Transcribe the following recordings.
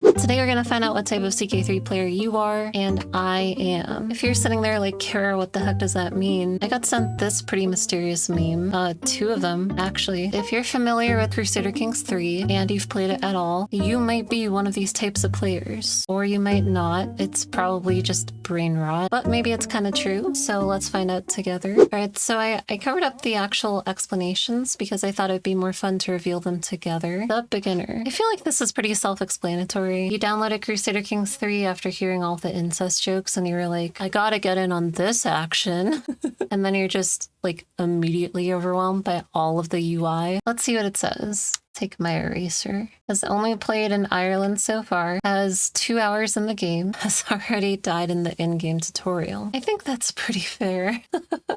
Today we're gonna find out what type of CK3 player you are, and I am. If you're sitting there like, Cara, what the heck does that mean? I got sent this pretty mysterious meme. Two of them, actually. If you're familiar with Crusader Kings 3 and you've played it at all, you might be one of these types of players. Or you might not. It's probably just brain rot, but maybe it's kind of true. So let's find out together. Alright, so I covered up the actual explanations because I thought it'd be more fun to reveal them together. The beginner. I feel like this is pretty self-explanatory. You downloaded Crusader Kings 3 after hearing all the incest jokes and you were like, I gotta get in on this action. And then you're just like immediately overwhelmed by all of the UI. Let's see what it says. Take my eraser. Has only played in Ireland so far. Has 2 hours in the game. Has already died in the in-game tutorial. I think that's pretty fair.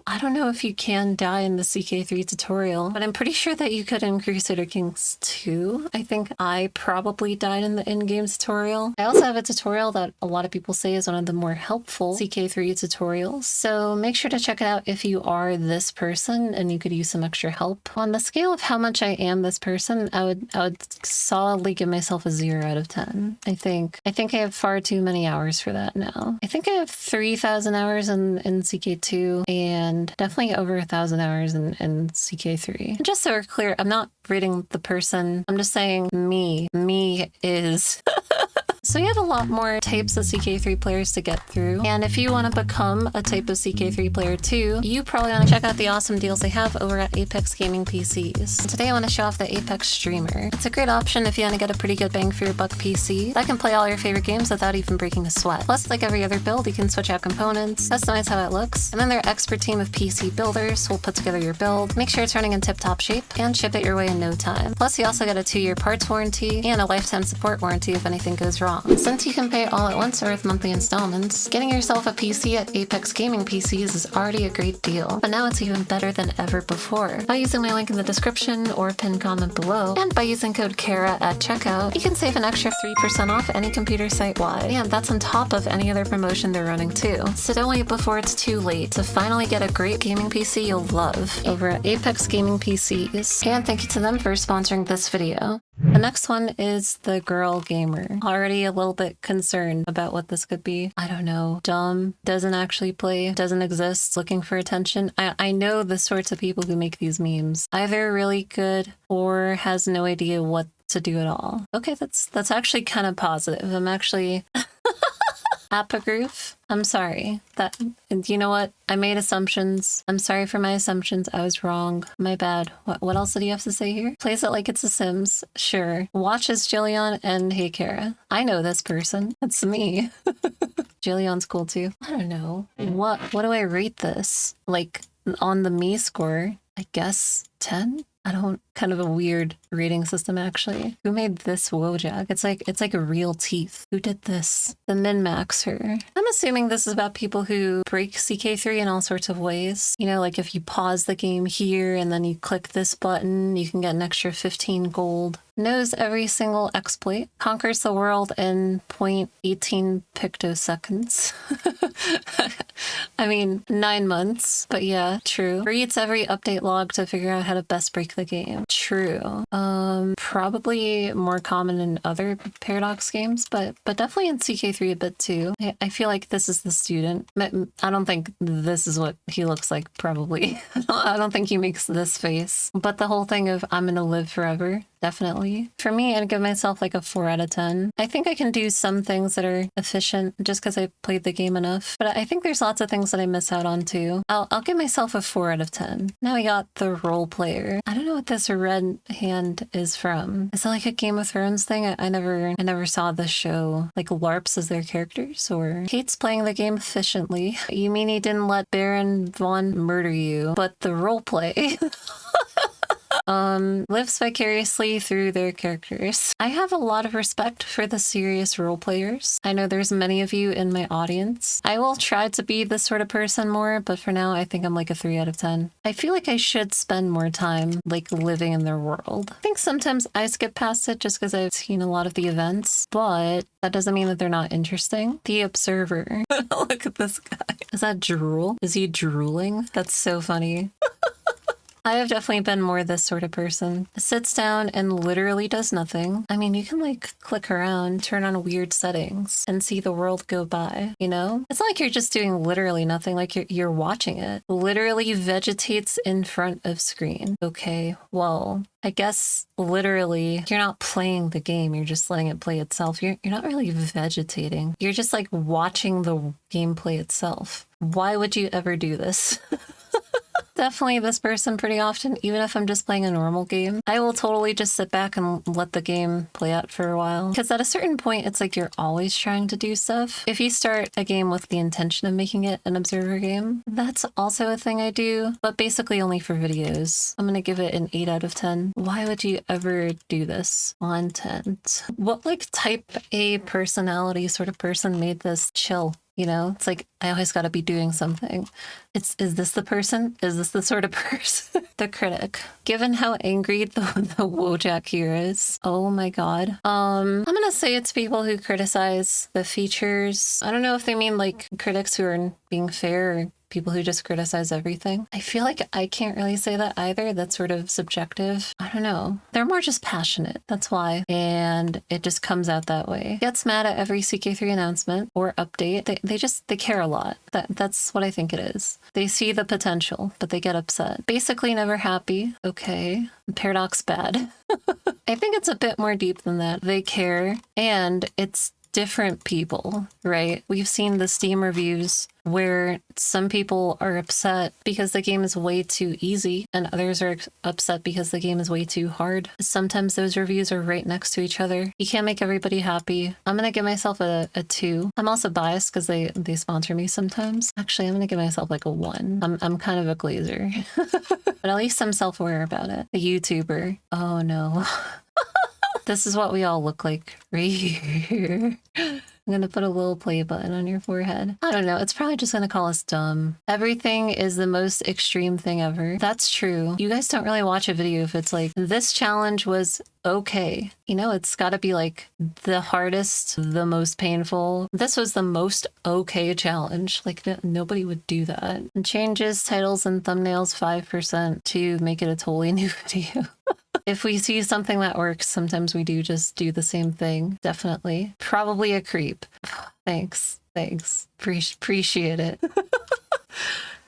I don't know if you can die in the CK3 tutorial, but I'm pretty sure that you could in Crusader Kings 2. I think I probably died in the in-game tutorial. I also have a tutorial that a lot of people say is one of the more helpful CK3 tutorials, so make sure to check it out if you are this person and you could use some extra help. On the scale of how much I am this person, I would solidly give myself a 0 out of 10. I think I have far too many hours for that now. I think I have 3,000 hours in CK2 and definitely over 1,000 hours in CK3. And just so we're clear, I'm not rating the person. I'm just saying me. Me is... So you have a lot more types of CK3 players to get through. And if you want to become a type of CK3 player too, you probably want to check out the awesome deals they have over at Apex Gaming PCs. And today I want to show off the Apex Streamer. It's a great option if you want to get a pretty good bang for your buck PC that can play all your favorite games without even breaking a sweat. Plus, like every other build, you can switch out components, customize how it looks, and then their expert team of PC builders will put together your build, make sure it's running in tip-top shape, and ship it your way in no time. Plus, you also get a 2-year parts warranty and a lifetime support warranty if anything goes wrong. Since you can pay all at once or with monthly installments, getting yourself a PC at Apex Gaming PCs is already a great deal, but now it's even better than ever before. By using my link in the description or pinned comment below, and by using code CARA at checkout, you can save an extra 3% off any computer site-wide. And that's on top of any other promotion they're running too. So don't wait before it's too late to finally get a great gaming PC you'll love over at Apex Gaming PCs. And thank you to them for sponsoring this video. The next one is the girl gamer. Already a little bit concerned about what this could be. I don't know. Dumb, doesn't actually play, doesn't exist, looking for attention. I know the sorts of people who make these memes. Either really good or has no idea what to do at all. Okay, that's actually kind of positive. I'm actually... Apogroof. I'm sorry. And you know what? I made assumptions. I'm sorry for my assumptions. I was wrong. My bad. What else did you have to say here? Plays it like it's a Sims. Sure. Watches Jillian and HeyCara. I know this person. It's me. Jillian's cool too. I don't know. What do I rate this? Like on the me score, I guess 10? I don't, kind of a weird rating system actually. Who made this Wojak? It's like a real teeth. Who did this? The minmaxer. I'm assuming this is about people who break CK3 in all sorts of ways. You know, like if you pause the game here and then you click this button, you can get an extra 15 gold. Knows every single exploit. Conquers the world in 0.18 pictoseconds. I mean, 9 months, but yeah, true. Reads every update log to figure out how to best break the game. True. Probably more common in other Paradox games, but definitely in CK3 a bit too. I feel like this is the student. I don't think this is what he looks like, probably. I don't think he makes this face. But the whole thing of I'm gonna live forever, definitely. For me, I'd give myself like a 4 out of 10. I think I can do some things that are efficient just because I played the game enough, but I think there's lots of things that I miss out on too. I'll give myself a 4 out of 10. Now we got the role player. I don't know what this red hand is from. Is it like a Game of Thrones thing? I never saw this show. Like LARPs as their characters, or hates playing the game efficiently. You mean he didn't let Baron Vaughn murder you, but the role play. Lives vicariously through their characters. I have a lot of respect for the serious role players. I know there's many of you in my audience. I will try to be this sort of person more, but for now I think I'm like a 3 out of 10. I feel like I should spend more time like living in their world. I think sometimes I skip past it just because I've seen a lot of the events, but that doesn't mean that they're not interesting. The Observer. Look at this guy. Is that drool? Is he drooling? That's so funny. I have definitely been more this sort of person. Sits down and literally does nothing. I mean, you can like click around, turn on weird settings, and see the world go by, you know? It's not like you're just doing literally nothing, like you're watching it. Literally vegetates in front of screen. Okay, well, I guess literally you're not playing the game, you're just letting it play itself. You're not really vegetating. You're just like watching the gameplay itself. Why would you ever do this? Definitely this person pretty often, even if I'm just playing a normal game. I will totally just sit back and let the game play out for a while. Because at a certain point, it's like you're always trying to do stuff. If you start a game with the intention of making it an observer game, that's also a thing I do, but basically only for videos. I'm gonna give it an 8 out of 10. Why would you ever do this? Content. What like type A personality sort of person made this chill? You know, it's like, I always got to be doing something. Is this the person? Is this the sort of person? The critic. Given how angry the Wojak here is, oh my god. I'm going to say it's people who criticize the features. I don't know if they mean like critics who are being fair or people who just criticize everything. I feel like I can't really say that either. That's sort of subjective. I don't know. They're more just passionate. That's why. And it just comes out that way. Gets mad at every CK3 announcement or update. They care a lot. That's what I think it is. They see the potential, but they get upset. Basically never happy. Okay. Paradox bad. I think it's a bit more deep than that. They care, and it's different people, right? We've seen the Steam reviews where some people are upset because the game is way too easy and others are upset because the game is way too hard. Sometimes those reviews are right next to each other. You can't make everybody happy. I'm gonna give myself a 2. I'm also biased because they sponsor me sometimes. Actually, I'm gonna give myself like a 1. I'm kind of a glazer. But at least I'm self-aware about it. A YouTuber. Oh no. This is what we all look like right here. I'm gonna put a little play button on your forehead. I don't know, it's probably just gonna call us dumb. Everything is the most extreme thing ever. That's true. You guys don't really watch a video if it's like, this challenge was okay. You know, it's gotta be like the hardest, the most painful. This was the most okay challenge. Like nobody would do that. And changes titles and thumbnails 5% to make it a totally new video. If we see something that works, sometimes we do just do the same thing. Definitely. Probably a creep. Thanks. Appreciate it.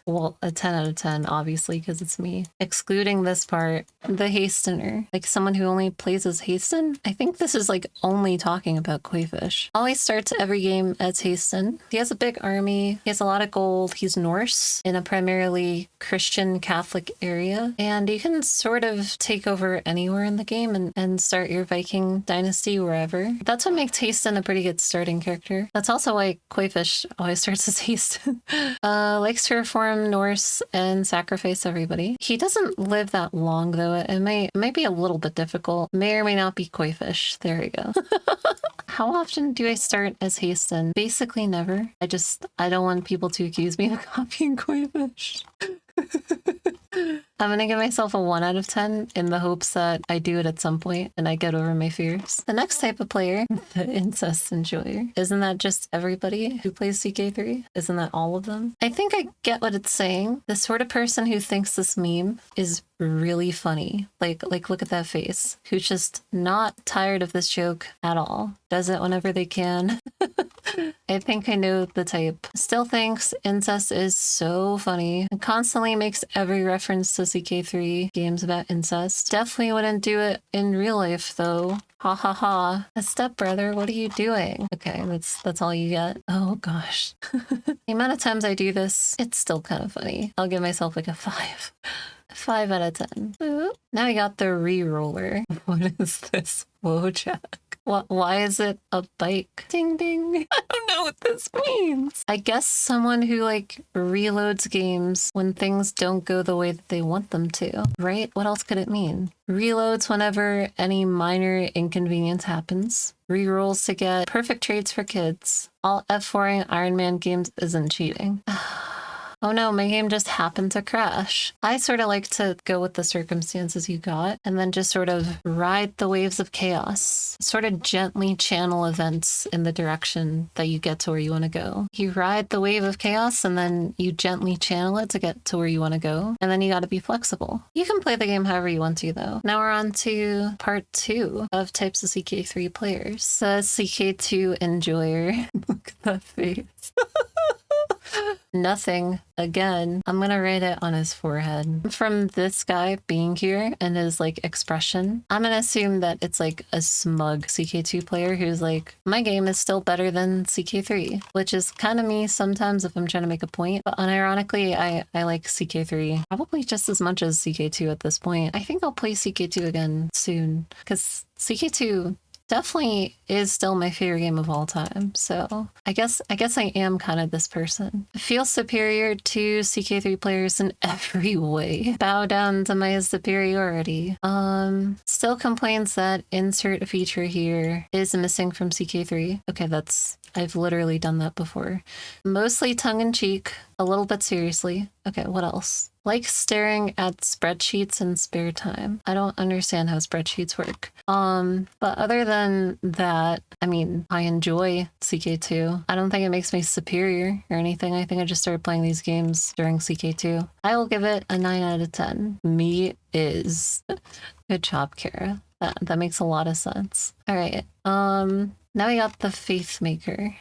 Well, a 10 out of 10, obviously, because it's me. Excluding this part, the hastener. Like someone who only plays as hasten? I think this is like only talking about Koifish. Always starts every game as hasten. He has a big army. He has a lot of gold. He's Norse in a primarily Christian Catholic area. And you can sort of take over anywhere in the game and start your Viking dynasty wherever. That's what makes hasten a pretty good starting character. That's also why Koifish always starts as hasten. Likes to reform Norse and sacrifice everybody. He doesn't live that long though. It might be a little bit difficult. May or may not be Koifish. There we go. How often do I start as hasten? Basically never. I don't want people to accuse me of copying Koifish. I'm gonna give myself a 1 out of 10 in the hopes that I do it at some point and I get over my fears. The next type of player, the incest enjoyer. Isn't that just everybody who plays CK3? Isn't that all of them? I think I get what it's saying. The sort of person who thinks this meme is really funny. Like look at that face. Who's just not tired of this joke at all. Does it whenever they can. I think I know the type. Still thinks incest is so funny and constantly makes every reference to CK3 games about incest. Definitely wouldn't do it in real life though. Ha ha ha. A stepbrother, what are you doing? Okay, that's all you get. Oh gosh. The amount of times I do this, it's still kind of funny. I'll give myself like a 5. 5 out of 10. Ooh. Now we got the re-roller. What is this? Wojak. Why is it a bike? Ding ding. I don't know what this means. I guess someone who like reloads games when things don't go the way that they want them to, right? What else could it mean? Reloads whenever any minor inconvenience happens. Rerolls to get perfect traits for kids. All F4ing Iron Man games isn't cheating. Oh no, my game just happened to crash. I sort of like to go with the circumstances you got and then just sort of ride the waves of chaos. Sort of gently channel events in the direction that you get to where you want to go. You ride the wave of chaos and then you gently channel it to get to where you want to go. And then you got to be flexible. You can play the game however you want to though. Now we're on to part 2 of types of CK3 players. The CK2 enjoyer. Look at that face. Nothing. Again, I'm gonna write it on his forehead. From this guy being here and his like expression, I'm gonna assume that it's like a smug CK2 player who's like, my game is still better than CK3, which is kind of me sometimes if I'm trying to make a point. But unironically, I like CK3 probably just as much as CK2 at this point. I think I'll play CK2 again soon because CK2 definitely is still my favorite game of all time. So I guess I am kind of this person. I feel superior to CK3 players in every way. Bow down to my superiority. Still complains that insert feature here is missing from CK3. Okay, I've literally done that before. Mostly tongue-in-cheek, a little bit seriously. Okay, what else? Like staring at spreadsheets in spare time. I don't understand how spreadsheets work. But other than that, I mean, I enjoy CK2. I don't think it makes me superior or anything. I think I just started playing these games during CK2. I will give it a 9 out of 10. Me is. Good job, Cara. That makes a lot of sense. All right. Now we got the Faith Maker.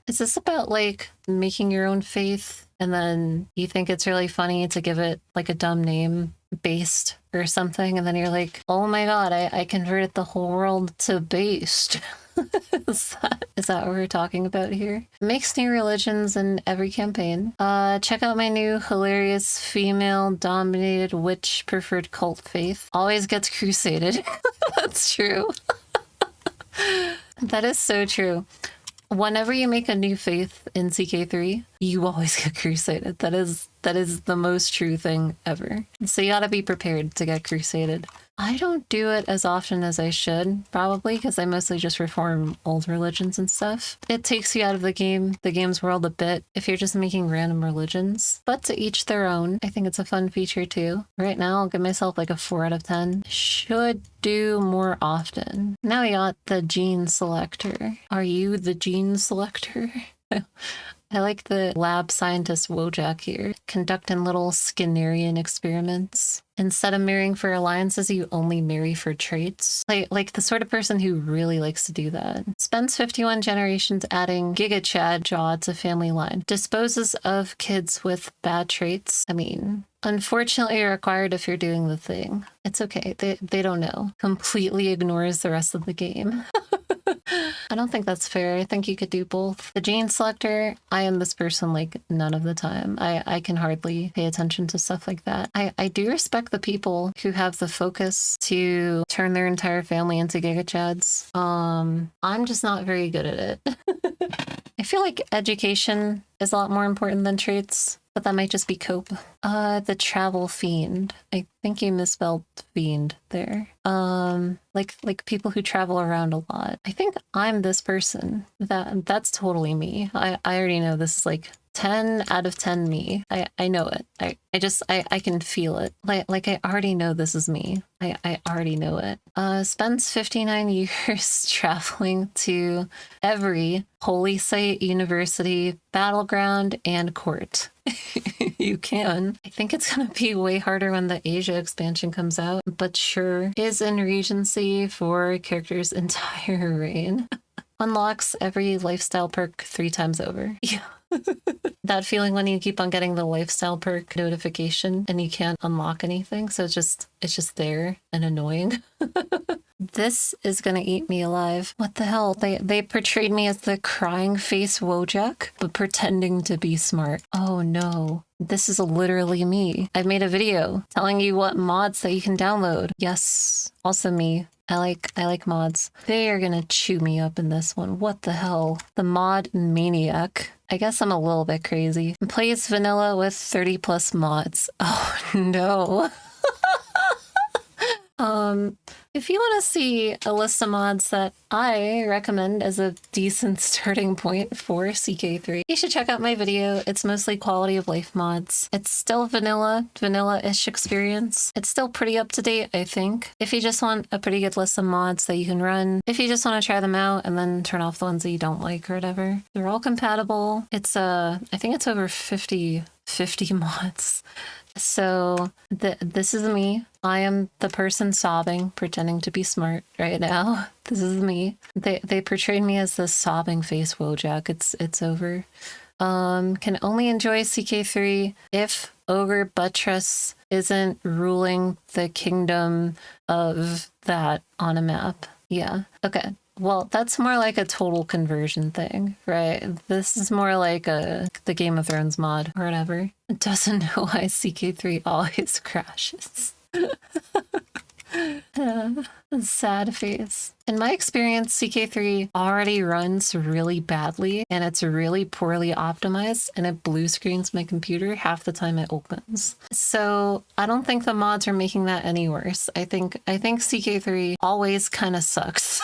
Is this about like making your own faith and then you think it's really funny to give it like a dumb name, based or something, and then you're like, oh my god, I converted the whole world to based. Is that what we're talking about here? Makes new religions in every campaign. Check out my new hilarious female-dominated witch-preferred cult faith. Always gets crusaded. That's true. That is so true. Whenever you make a new faith in CK3, you always get crusaded. That is the most true thing ever. So you gotta be prepared to get crusaded. I don't do it as often as I should, probably, because I mostly just reform old religions and stuff. It takes you out of the game's world a bit if you're just making random religions. But to each their own. I think it's a fun feature too. Right now, I'll give myself like a 4 out of 10. Should do more often. Now we got the gene selector. Are you the gene selector? I like the lab scientist Wojak here, conducting little Skinnerian experiments. Instead of marrying for alliances, you only marry for traits. Like the sort of person who really likes to do that. Spends 51 generations adding Giga Chad jaw to family line. Disposes of kids with bad traits. I mean, unfortunately required if you're doing the thing. It's okay. They don't know. Completely ignores the rest of the game. I don't think that's fair. I think you could do both. The gene selector, I am this person like none of the time. I can hardly pay attention to stuff like that. I do respect the people who have the focus to turn their entire family into Giga Chads. I'm just not very good at it. I feel like education is a lot more important than traits, but that might just be cope. The travel fiend. I think you misspelled fiend there. Like people who travel around a lot. I think I'm this person. That's totally me. I already know this is like 10 out of 10 me. I know it. I can feel it. Like I already know this is me. I already know it. Spends 59 years traveling to every holy site, university, battleground, and court. You can. I think it's gonna be way harder when the Asia expansion comes out, but sure. Is in Regency for character's entire reign. Unlocks every lifestyle perk 3 times over. Yeah. That feeling when you keep on getting the lifestyle perk notification and you can't unlock anything, so it's just there and annoying. This is gonna eat me alive. What the hell? They portrayed me as the crying face Wojak, but pretending to be smart. Oh no. This is literally me. I've made a video telling you what mods that you can download. Yes, also me. I like mods. They are gonna chew me up in this one. What the hell? The mod Maniac. I guess I'm a little bit crazy. Plays vanilla with 30 plus mods. Oh no. If you want to see a list of mods that I recommend as a decent starting point for CK3, you should check out my video. It's mostly quality of life mods. It's still vanilla-ish experience. It's still pretty up to date, I think. If you just want a pretty good list of mods that you can run, if you just want to try them out and then turn off the ones that you don't like or whatever, they're all compatible. It's I think it's over 50 mods. So this is me. I am the person sobbing, pretending to be smart right now. This is me. They portrayed me as the sobbing face Wojak. It's over. Can only enjoy CK3 if Ogre Buttress isn't ruling the kingdom of that on a map. Yeah. Okay. Well, that's more like a total conversion thing, right? This is more like the Game of Thrones mod or whatever. It doesn't know why CK3 always crashes. Sad face. In my experience, CK3 already runs really badly and it's really poorly optimized and it blue screens my computer half the time it opens. So I don't think the mods are making that any worse. I think CK3 always kind of sucks.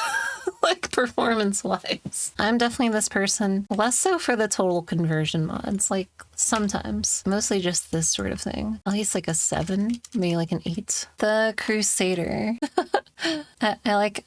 Like performance-wise. I'm definitely this person, less so for the total conversion mods, like sometimes, mostly just this sort of thing. At least like a 7, maybe like an 8. The Crusader. I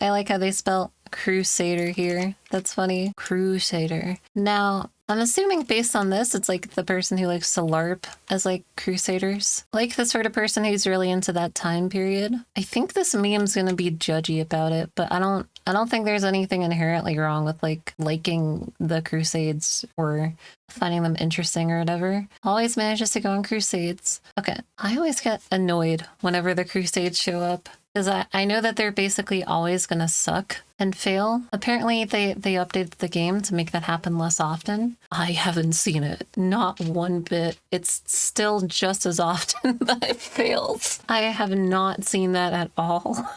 like how they spell crusader here. That's funny. Crusader. Now, I'm assuming based on this, it's like the person who likes to LARP as like crusaders. Like the sort of person who's really into that time period. I think this meme's gonna be judgy about it, but I don't think there's anything inherently wrong with like liking the crusades or finding them interesting or whatever. Always manages to go on crusades. Okay, I always get annoyed whenever the crusades show up. Because I know that they're basically always going to suck and fail. Apparently, they updated the game to make that happen less often. I haven't seen it. Not one bit. It's still just as often that it fails. I have not seen that at all.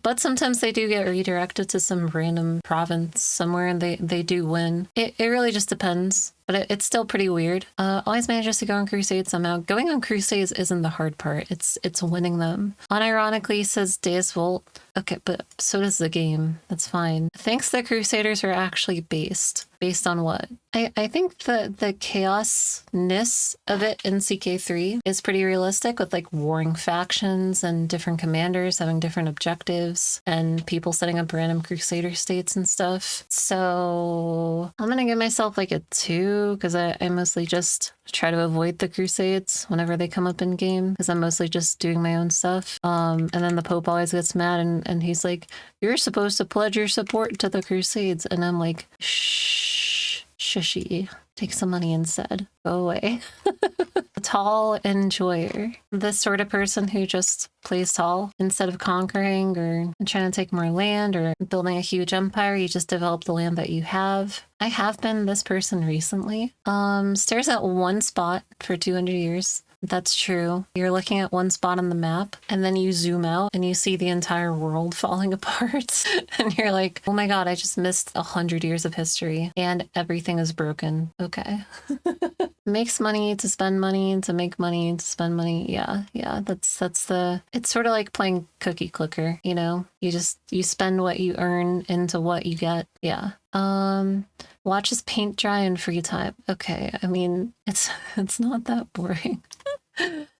But sometimes they do get redirected to some random province somewhere and they do win. It really just depends, but it's still pretty weird. Always manages to go on crusades somehow. Going on crusades isn't the hard part. It's winning them. Unironically, says Deus Volt. Okay, but so does the game. That's fine. Thinks the Crusaders are actually based on what? I think the chaosness of it in CK3 is pretty realistic with like warring factions and different commanders having different objectives and people setting up random crusader states and stuff. So I'm gonna give myself like a 2 because I mostly just try to avoid the crusades whenever they come up in game because I'm mostly just doing my own stuff. And then the Pope always gets mad and he's like, you're supposed to pledge your support to the crusades. And I'm like, shh, shushy. Take some money instead. Go away. Tall enjoyer. The sort of person who just plays tall instead of conquering or trying to take more land or building a huge empire. You just develop the land that you have. I have been this person recently. Stares at one spot for 200 years. That's true. You're looking at one spot on the map and then you zoom out and you see the entire world falling apart. And you're like, oh my God, I just missed 100 years of history and everything is broken. Okay. Makes money to spend money to make money to spend money. Yeah. That's it's sort of like playing cookie clicker, you know? You spend what you earn into what you get. Yeah. Watches paint dry in free time. Okay. I mean, it's not that boring.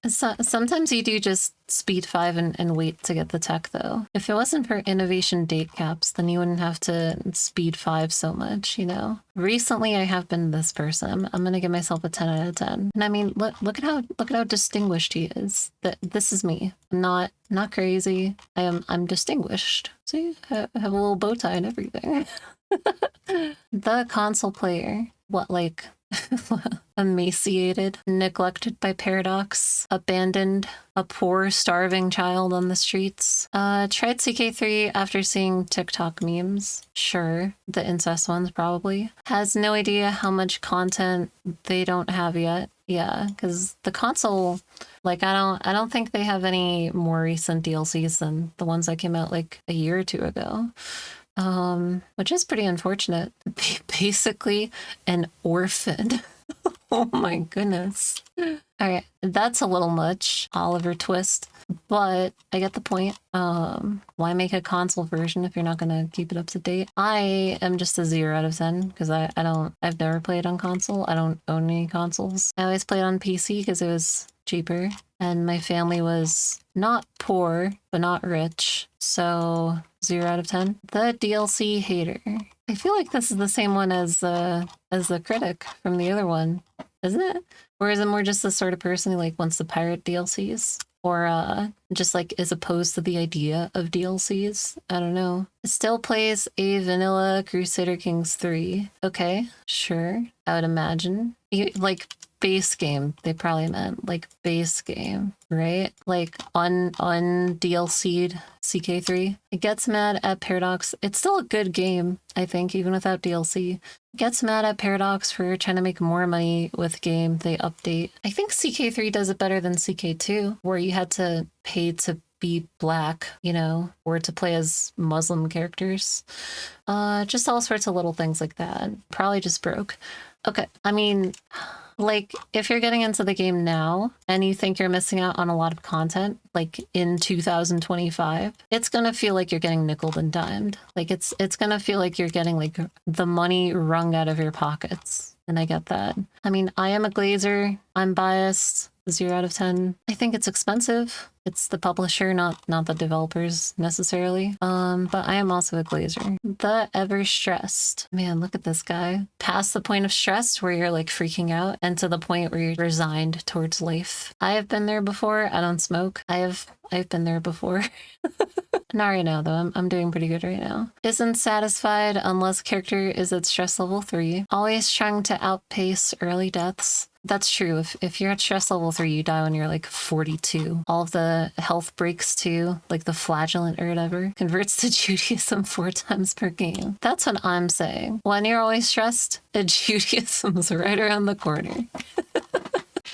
Sometimes you do just speed 5 and wait to get the tech though. If it wasn't for innovation date caps, then you wouldn't have to speed 5 so much, you know? Recently I have been this person. I'm gonna give myself a 10 out of 10. And I mean, look at how distinguished he is. This is me. I'm not crazy. I'm distinguished. See, I have a little bow tie and everything. The console player. What, like emaciated, neglected by paradox, abandoned, a poor, starving child on the streets. Tried CK3 after seeing TikTok memes. Sure, the incest ones probably. Has no idea how much content they don't have yet. Yeah, because the console, like, I don't think they have any more recent DLCs than the ones that came out like a year or 2 ago. Which is pretty unfortunate. Basically an orphan. Oh my goodness. All right, that's a little much, Oliver Twist, but I get the point. Why make a console version if you're not gonna keep it up to date? I am just a 0 out of 10 because I've never played on console. I don't own any consoles. I always played on PC because it was cheaper, and my family was not poor, but not rich. So 0 out of 10. The DLC hater. I feel like this is the same one as the critic from the other one, isn't it? Or is it more just the sort of person who like wants to pirate DLCs? Or just like is opposed to the idea of DLCs? I don't know. It still plays a vanilla Crusader Kings 3. Okay, sure. I would imagine. Like base game, they probably meant like base game, right? Like DLC'd CK3. It gets mad at Paradox. It's still a good game, I think, even without DLC. Gets mad at Paradox for trying to make more money with game they update. I think CK3 does it better than CK2, where you had to pay to be black, you know, or to play as Muslim characters. Just all sorts of little things like that. Probably just broke. Okay, I mean, like, if you're getting into the game now and you think you're missing out on a lot of content, like in 2025, it's gonna feel like you're getting nickeled and dimed. Like, it's gonna feel like you're getting, like, the money wrung out of your pockets. And I get that. I mean, I am a glazer. I'm biased. 0 out of 10. I think it's expensive. It's the publisher, not the developers necessarily. But I am also a glazer. The ever stressed. Man, look at this guy. Past the point of stress where you're like freaking out and to the point where you're resigned towards life. I have been there before. I don't smoke. I've been there before. Not right now though. I'm doing pretty good right now. Isn't satisfied unless character is at stress level 3. Always trying to outpace early deaths. That's true. If you're at stress level 3, you die when you're like 42. All of the health breaks too, like the flagellant or whatever, converts to Judaism 4 times per game. That's what I'm saying. When you're always stressed, Judaism's right around the corner.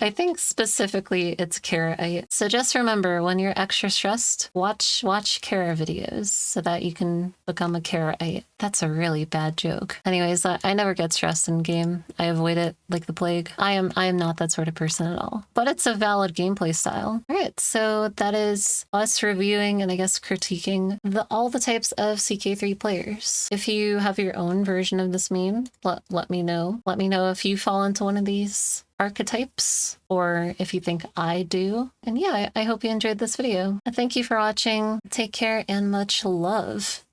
I think specifically it's Cara. So just remember, when you're extra stressed, watch Cara videos so that you can become a Cara. That's a really bad joke. Anyways, I never get stressed in game. I avoid it like the plague. I am not that sort of person at all. But it's a valid gameplay style. All right, so that is us reviewing and I guess critiquing all the types of CK3 players. If you have your own version of this meme, let me know. Let me know if you fall into one of these archetypes or if you think I do. And yeah, I hope you enjoyed this video. Thank you for watching. Take care and much love.